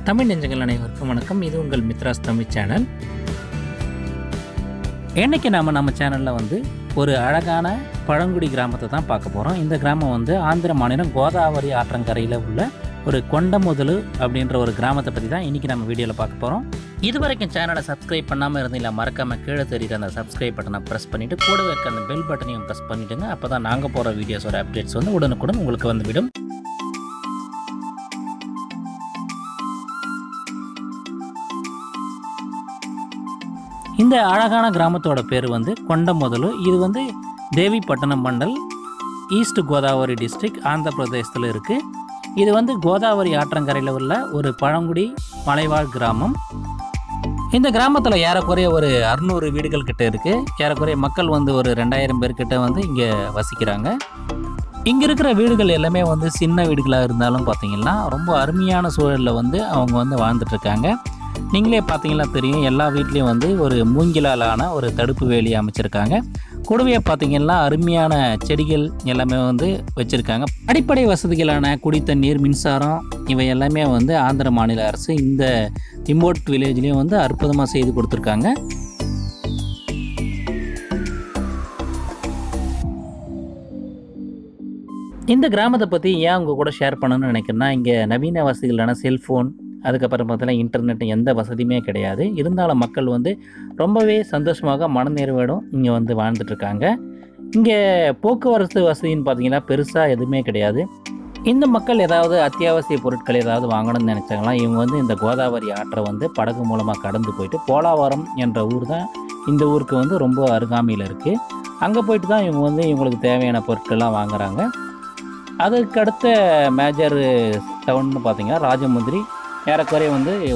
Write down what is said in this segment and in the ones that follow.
தமிழ் நெஞ்சங்கள் அனைவருக்கும் வணக்கம். இது உங்கள் மித்ராஸ் தமிழ் சேனல். இன்றைக்கி நம்ம சேனலில் ஒரு அழகான பழங்குடி கிராமத்தை தான் பார்க்க போகிறோம். இந்த கிராமம் ஆந்திர மாநிலம் கோதாவரி ஆற்றங்கரையில் உள்ள ஒரு கொண்டமுதலு அப்படின்ற ஒரு கிராமத்தை பற்றி தான் இன்றைக்கி நம்ம வீடியோவில் பார்க்க போகிறோம். இது வரைக்கும் சேனலை சப்ஸ்கிரைப் பண்ணாமல் இருந்தீங்களா, மறக்காமல் கீழே தெரியுற அந்த சப்ஸ்கிரைப் பட்டனை ப்ரெஸ் பண்ணிவிட்டு கூடவே இருக்க அந்த பெல் பட்டனையும் ப்ரெஸ் பண்ணிவிடுங்க. அப்போ தான் நாங்கள் போகிற வீடியோஸோட அப்டேட்ஸ் உடனுக்குடன் உங்களுக்கு வந்துவிடும். இந்த அழகான கிராமத்தோட பேர் கொண்டமுதலு. இது தேவிப்பட்டினம் மண்டல், ஈஸ்ட் கோதாவரி டிஸ்ட்ரிக்ட், ஆந்திர பிரதேசத்தில் இருக்குது. இது கோதாவரி ஆற்றங்கரையில் உள்ள ஒரு பழங்குடி மலைவாழ் கிராமம். இந்த கிராமத்தில் ஏறக்குறைய ஒரு 600 வீடுகள் கிட்ட இருக்குது. ஏறக்குறைய மக்கள் ஒரு 2000 பேர்கிட்ட இங்கே வசிக்கிறாங்க. இங்கே இருக்கிற வீடுகள் எல்லாமே சின்ன வீடுகளாக இருந்தாலும் பார்த்திங்கன்னா ரொம்ப அருமையான சூழலில் அவங்க வாழ்ந்துட்டுருக்காங்க. நீங்களே பார்த்தீங்கன்னா தெரியும், எல்லா வீட்லேயும் ஒரு மூங்கிலாலான ஒரு தடுப்பு வேலி அமைச்சிருக்காங்க. கூடவே பார்த்தீங்கன்னா அருமையான செடிகள் எல்லாமே வச்சுருக்காங்க. அடிப்படை வசதிகளான குடித்தண்ணீர், மின்சாரம் இவை எல்லாமே ஆந்திர மாநில அரசு இந்த ரிமோட் வில்லேஜ்லேயும் அற்புதமாக செய்து கொடுத்துருக்காங்க. இந்த கிராமத்தை பற்றி ஏன் உங்கள் கூட ஷேர் பண்ணணும்னு நினைக்கிறேன்னா, இங்கே நவீன வசதிகளான செல்ஃபோன், அதுக்கப்புறம் பார்த்தீங்கன்னா இன்டர்நெட் எந்த வசதியுமே கிடையாது. இருந்தாலும் மக்கள் ரொம்பவே சந்தோஷமாக மனநிறைவோடும் இங்கே வாழ்ந்துட்டுருக்காங்க. இங்கே போக்குவரத்து வசதின்னு பார்த்தீங்கன்னா பெருசாக எதுவுமே கிடையாது. இந்த மக்கள் ஏதாவது அத்தியாவசிய பொருட்கள் ஏதாவது வாங்கணும்னு நினச்சாங்களா, இவங்க இந்த கோதாவரி ஆற்றை படகு மூலமாக கடந்து போயிட்டு போலாவரம் என்ற ஊர் தான் இந்த ஊருக்கு ரொம்ப அருகாமையில் இருக்குது. அங்கே போயிட்டு தான் இவங்க இவங்களுக்கு தேவையான பொருட்கள்லாம் வாங்குகிறாங்க. அதுக்கடுத்த மேஜர் டவுன்னு பார்த்தீங்கன்னா ராஜமுந்திரி, ஏறக்குறைய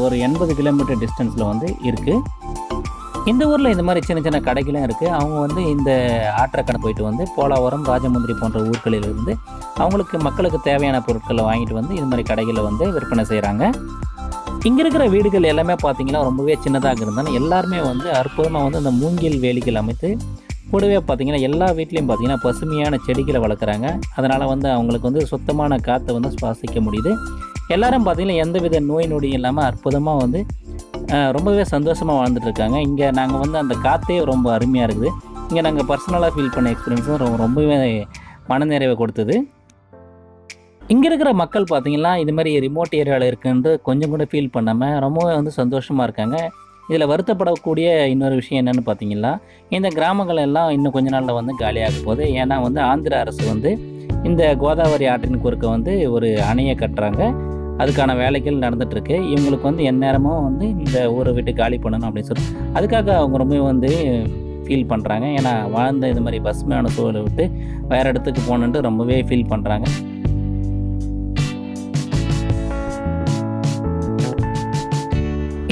ஒரு 80 கிலோமீட்டர் டிஸ்டன்ஸில் இருக்குது. இந்த ஊரில் இந்த மாதிரி சின்ன சின்ன கடைகளும் இருக்குது. அவங்க இந்த ஆற்றை கடந்து போயிட்டு போலாவரம், ராஜமுந்திரி போன்ற ஊர்களிலிருந்து அவங்களுக்கு மக்களுக்கு தேவையான பொருட்களை வாங்கிட்டு இது மாதிரி கடைகளில் விற்பனை செய்கிறாங்க. இங்கே இருக்கிற வீடுகள் எல்லாமே பார்த்திங்கன்னா ரொம்பவே சின்னதாக இருந்தாலும் எல்லாருமே அற்புதமாக இந்த மூங்கில் வேலிகள் அமைத்து, கூடவே பார்த்திங்கன்னா எல்லா வீட்லேயும் பார்த்திங்கன்னா பசுமையான செடிகளை வளர்க்குறாங்க. அதனால் அவங்களுக்கு சுத்தமான காற்றை சுவாசிக்க முடியுது. எல்லோரும் பார்த்திங்கன்னா எந்தவித நோய் நொடியும் இல்லாமல் அற்புதமாக ரொம்பவே சந்தோஷமாக வாழ்ந்துட்டுருக்காங்க. இங்கே நாங்கள் அந்த காற்றே ரொம்ப அருமையாக இருக்குது. இங்கே நாங்கள் பர்சனலாக ஃபீல் பண்ண எக்ஸ்பீரியன்ஸும் ரொம்பவே மனநிறைவை கொடுத்தது. இங்கே இருக்கிற மக்கள் பார்த்திங்கன்னா இது மாதிரி ரிமோட் ஏரியாவில் இருக்குன்ட்டு கொஞ்சம் கூட ஃபீல் பண்ணாமல் ரொம்பவே சந்தோஷமாக இருக்காங்க. இதில் வருத்தப்படக்கூடிய இன்னொரு விஷயம் என்னென்னு பார்த்தீங்கன்னா, இந்த கிராமங்கள் எல்லாம் இன்னும் கொஞ்ச நாளில் காலியாக போகுது. ஏன்னா ஆந்திர அரசு இந்த கோதாவரி ஆற்றின் குறுக்க ஒரு அணையை கட்டுறாங்க. அதுக்கான வேலைகள் நடந்துகிட்ருக்கு. இவங்களுக்கு எந்நேரமும் இந்த ஊரை விட்டு காலி பண்ணணும் அப்படின்னு சொல்லி அதுக்காக அவங்க ரொம்ப ஃபீல் பண்ணுறாங்க. ஏன்னா வாழ்ந்த இது மாதிரி பசுமையான சூழலை விட்டு வேறு இடத்துக்கு போகணுன்ட்டு ரொம்பவே ஃபீல் பண்ணுறாங்க.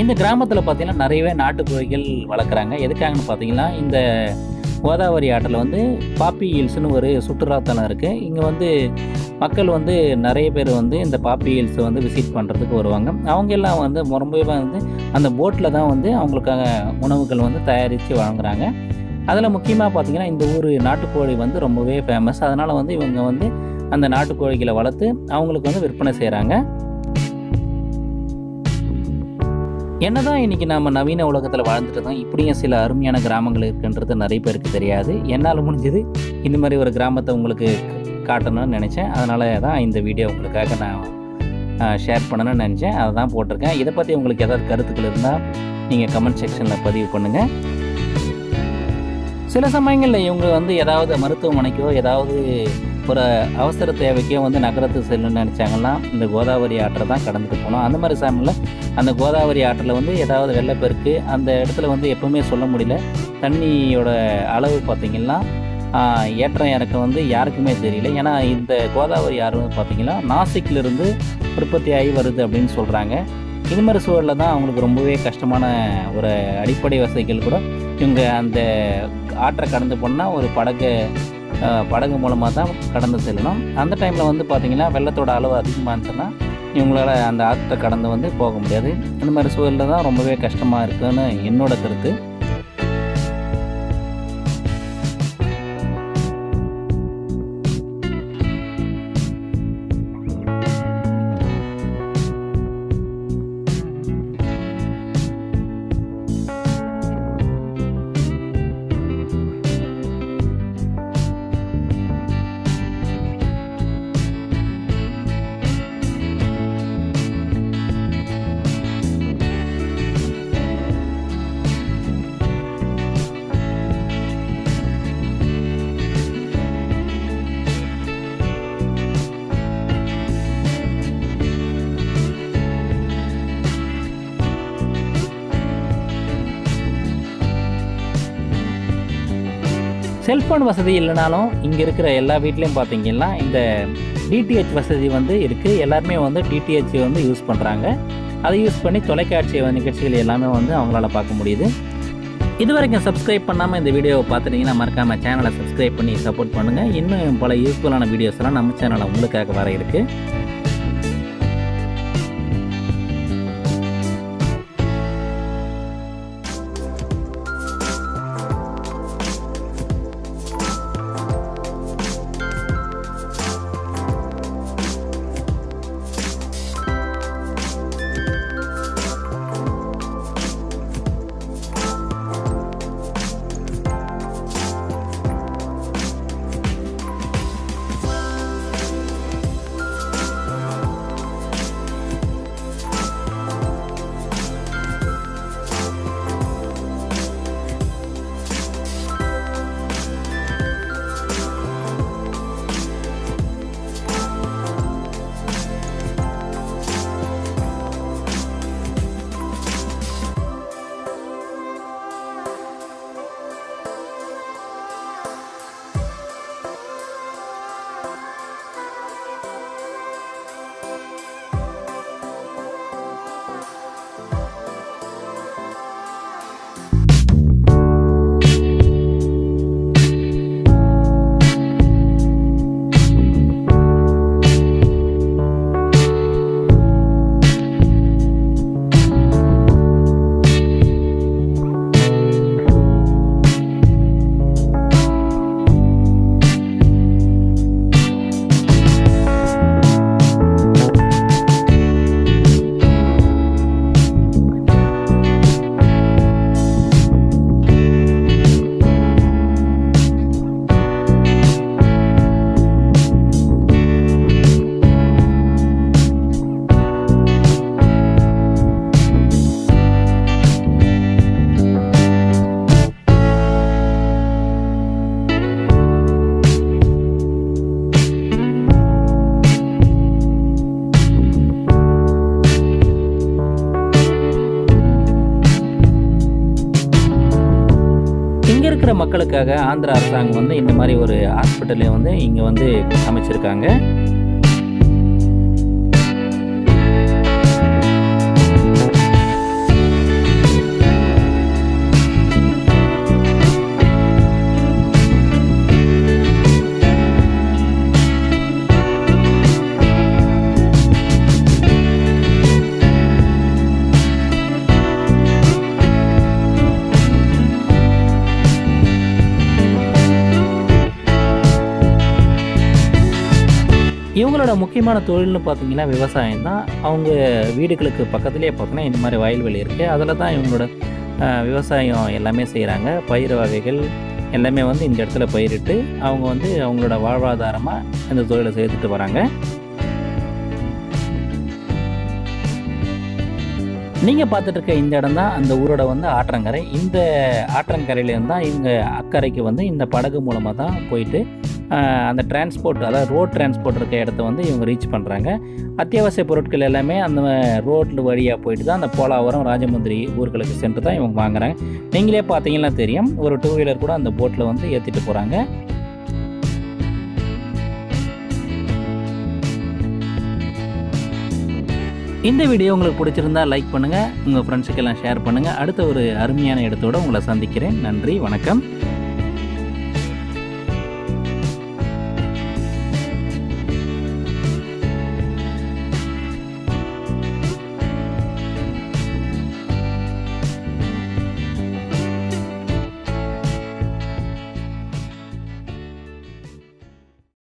இந்த கிராமத்தில் பார்த்திங்கன்னா நிறையவே நாட்டுக்கோழிகள் வளர்க்குறாங்க. எதுக்காகன்னு பார்த்தீங்கன்னா, இந்த கோதாவரி ஆற்றில் பாப்பி ஹில்ஸ்னு ஒரு சுற்றுலாத்தலம் இருக்குது. இங்கே மக்கள் நிறைய பேர் இந்த பாப்பி ஹில்ஸை விசிட் பண்ணுறதுக்கு வருவாங்க. அவங்க எல்லாம் ரொம்பவே அந்த போட்டில் தான் அவங்களுக்காக உணவுகள் தயாரித்து வழங்குறாங்க. அதில் முக்கியமாக பார்த்திங்கன்னா இந்த ஊர் நாட்டுக்கோழி ரொம்பவே ஃபேமஸ். அதனால் இவங்க அந்த நாட்டுக்கோழிகளை வளர்த்து அவங்களுக்கு விற்பனை செய்கிறாங்க. என்னதான் இன்றைக்கி நம்ம நவீன உலகத்தில் வாழ்ந்துட்டு தான் இப்படியும் சில அருமையான கிராமங்கள் இருக்குன்றது நிறைய பேருக்கு தெரியாது. என்னால் முடிஞ்சது இந்த மாதிரி ஒரு கிராமத்தை உங்களுக்கு காட்டணும்னு நினச்சேன். அதனால தான் இந்த வீடியோ உங்களுக்காக நான் ஷேர் பண்ணணும்னு நினச்சேன். அதை தான் போட்டிருக்கேன். இதை பற்றி உங்களுக்கு ஏதாவது கருத்துக்கள் இருந்தால் நீங்கள் கமெண்ட் செக்ஷனில் பதிவு பண்ணுங்கள். சில சமயங்களில் இவங்க ஏதாவது மருத்துவமனைக்கோ ஏதாவது ஒரு அவசர தேவைக்கோ நகரத்துக்கு செல்லணும்னு நினச்சாங்கன்னா இந்த கோதாவரி ஆற்றை தான் கடந்துட்டு போகணும். அந்த மாதிரி சமயத்தில் அந்த கோதாவரி ஆற்றில் ஏதாவது வெள்ளப்பெருக்கு அந்த இடத்துல எப்போவுமே சொல்ல முடியல. தண்ணியோட அளவு பார்த்திங்கன்னா ஏற்றம் இறக்கம் யாருக்குமே தெரியல. ஏன்னா இந்த கோதாவரி ஆறு பார்த்திங்கன்னா நாசிக்கிலிருந்து உற்பத்தி ஆகி வருது அப்படின்னு சொல்கிறாங்க. இது மாதிரி சூழலில் தான் அவங்களுக்கு ரொம்பவே கஷ்டமான ஒரு அடிப்படை வசதிகள் கூட இவங்க அந்த ஆற்றை கடந்து போனால் ஒரு படகு மூலமாக தான் கடந்து செல்லணும். அந்த டைமில் பார்த்திங்கன்னா வெள்ளத்தோட அளவு அதிகமாக இருந்துச்சுன்னா இவங்களால் அந்த ஆற்றை கடந்து போக முடியாது. இந்த மாதிரி சூழலில் தான் ரொம்பவே கஷ்டமாக இருக்குதுன்னு என்னோட கருத்து. செல்ஃபோன் வசதி இல்லைனாலும் இங்கே இருக்கிற எல்லா வீட்லேயும் பார்த்தீங்கன்னா இந்த டிடிஹெச் வசதி வந்து இருக்குது. எல்லாருமே வந்து டிடிஹெச் வந்து யூஸ் பண்ணுறாங்க. அதை யூஸ் பண்ணி தொலைக்காட்சி நிகழ்ச்சிகள் எல்லாமே வந்து அவங்களால பார்க்க முடியுது. இது வரைக்கும் சப்ஸ்கிரைப் பண்ணாமல் இந்த வீடியோவை பார்த்துட்டிங்கன்னா மறக்காமல் சேனலை சப்ஸ்கிரைப் பண்ணி சப்போர்ட் பண்ணுங்கள். இன்னும் பல யூஸ்ஃபுல்லான வீடியோஸ்லாம் நம்ம சேனலில் உங்களுக்காக வர இருக்குது. இங்கே இருக்கிற மக்களுக்காக ஆந்திரா அரசாங்கம் வந்து இந்த மாதிரி ஒரு ஹாஸ்பிட்டலே வந்து இங்கே வந்து அமைச்சிருக்காங்க. இவங்களோட முக்கியமான தொழில்னு பார்த்தீங்கன்னா விவசாயம் தான். அவங்க வீடுகளுக்கு பக்கத்துலேயே பார்த்தீங்கன்னா இந்த மாதிரி வயல்வெளி இருக்குது. அதில் தான் இவங்களோட விவசாயம் எல்லாமே செய்கிறாங்க. பயிர் வகைகள் எல்லாமே வந்து இந்த இடத்துல பயிரிட்டு அவங்க வந்து அவங்களோட வாழ்வாதாரமாக இந்த தொழிலை செய்துட்டு வராங்க. நீங்கள் பார்த்துட்டு இருக்க இந்த இடம் தான் அந்த ஊரோட வந்து ஆற்றங்கரை. இந்த ஆற்றங்கரையிலேருந்து தான் இவங்க அக்கறைக்கு வந்து இந்த படகு மூலமாக தான் போயிட்டு அந்த டிரான்ஸ்போர்ட், அதாவது ரோட் டிரான்ஸ்போர்ட் இருக்க இடத்த வந்து இவங்க ரீச் பண்ணுறாங்க. அத்தியாவசிய பொருட்கள் எல்லாமே அந்த ரோட்டில் வழியாக போயிட்டு தான் அந்த போலாவரம், ராஜமுந்திரி ஊர்களுக்கு சென்று தான் இவங்க வாங்குறாங்க. நீங்களே பார்த்தீங்கன்னா தெரியும், ஒரு 2 வீலர் கூட அந்த போட்டில் வந்து ஏற்றிட்டு போகிறாங்க. இந்த வீடியோ உங்களுக்கு பிடிச்சிருந்தா லைக் பண்ணுங்கள், உங்கள் ஃப்ரெண்ட்ஸுக்கெல்லாம் ஷேர் பண்ணுங்கள். அடுத்த ஒரு அருமையான இடத்தோடு உங்களை சந்திக்கிறேன். நன்றி, வணக்கம்.